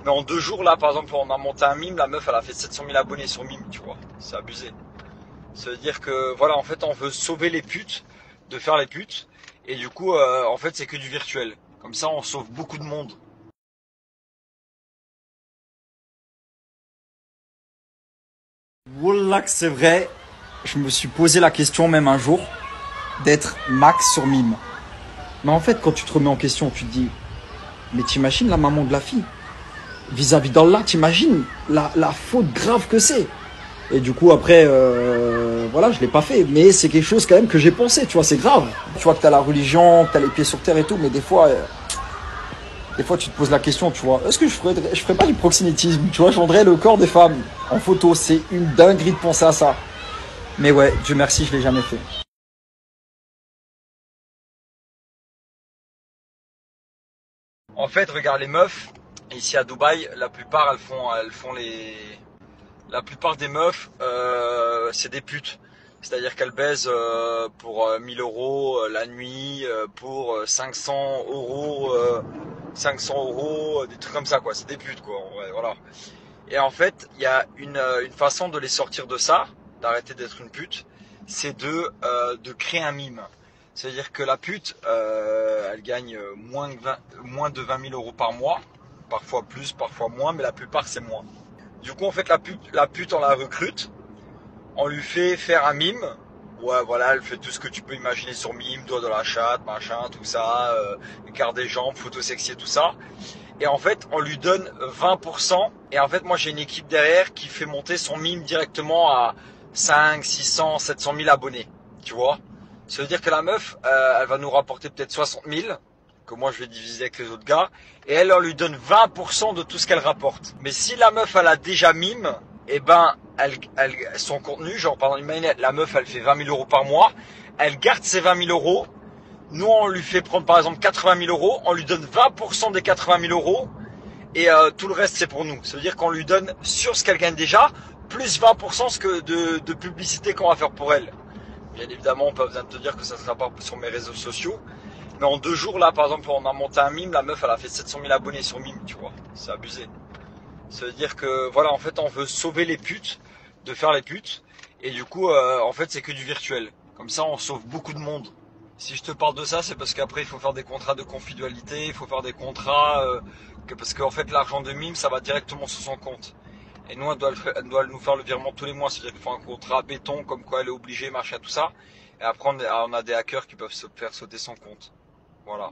Mais en 2 jours, là, par exemple, on a monté un mime, la meuf, elle a fait 700 000 abonnés sur mime, tu vois. C'est abusé. Ça veut dire que, voilà, en fait, on veut sauver les putes, de faire les putes. Et du coup, en fait, c'est que du virtuel. Comme ça, on sauve beaucoup de monde. Wallah que c'est vrai, je me suis posé la question même un jour d'être max sur mime. Mais en fait, quand tu te remets en question, tu te dis, mais t'imagines la maman de la fille vis-à-vis d'Allah, t'imagines la faute grave que c'est. Et du coup, après, voilà, je l'ai pas fait. Mais c'est quelque chose quand même que j'ai pensé, tu vois, c'est grave. Tu vois que t'as la religion, que t'as les pieds sur terre et tout, mais des fois, tu te poses la question, tu vois, est-ce que je ferais pas du proxénétisme, tu vois, je vendrais le corps des femmes en photo. C'est une dinguerie de penser à ça. Mais ouais, Dieu merci, je l'ai jamais fait. En fait, regarde les meufs, ici à Dubaï, la plupart, la plupart des meufs, c'est des putes. C'est-à-dire qu'elles baisent pour 1000 euros la nuit, pour 500 euros, 500 euros, des trucs comme ça, quoi. C'est des putes, quoi. Ouais, voilà. Et en fait, il y a une façon de les sortir de ça, d'arrêter d'être une pute, c'est de créer un mime. C'est-à-dire que la pute, elle gagne moins de 20 000 euros par mois, parfois plus, parfois moins, mais la plupart c'est moins. Du coup, en fait, la pute, on la recrute, on lui fait faire un mime. Ouais, voilà, elle fait tout ce que tu peux imaginer sur mime, doigt de la chatte, machin, tout ça, écart des jambes, photo sexy, tout ça. Et en fait, on lui donne 20%. Et en fait, moi, j'ai une équipe derrière qui fait monter son mime directement à 5, 600, 700 000 abonnés. Tu vois? Ça veut dire que la meuf, elle va nous rapporter peut-être 60 000, que moi, je vais diviser avec les autres gars. Et elle, on lui donne 20% de tout ce qu'elle rapporte. Mais si la meuf, elle a déjà mime, eh ben, son contenu, genre, pardon, imagine, la meuf, elle fait 20 000 euros par mois. Elle garde ses 20 000 euros. Nous, on lui fait prendre par exemple 80 000 euros, on lui donne 20% des 80 000 euros et tout le reste c'est pour nous. Ça veut dire qu'on lui donne sur ce qu'elle gagne déjà, plus 20% de publicité qu'on va faire pour elle. Bien évidemment, on peut pas besoin de te dire que ça sera pas sur mes réseaux sociaux. Mais en 2 jours, là, par exemple, on a monté un mime, la meuf, elle a fait 700 000 abonnés sur mime, tu vois. C'est abusé. Ça veut dire que, voilà, en fait, on veut sauver les putes, de faire les putes. Et du coup, en fait, c'est que du virtuel. Comme ça, on sauve beaucoup de monde. Si je te parle de ça, c'est parce qu'après, il faut faire des contrats de confidentialité, il faut faire des contrats, parce qu'en fait, l'argent de mime, ça va directement sur son compte. Et nous, elle doit nous faire le virement tous les mois. C'est-à-dire qu'il faut un contrat béton, comme quoi elle est obligée, machin, tout ça. Et après, on a des hackers qui peuvent se faire sauter son compte. Voilà.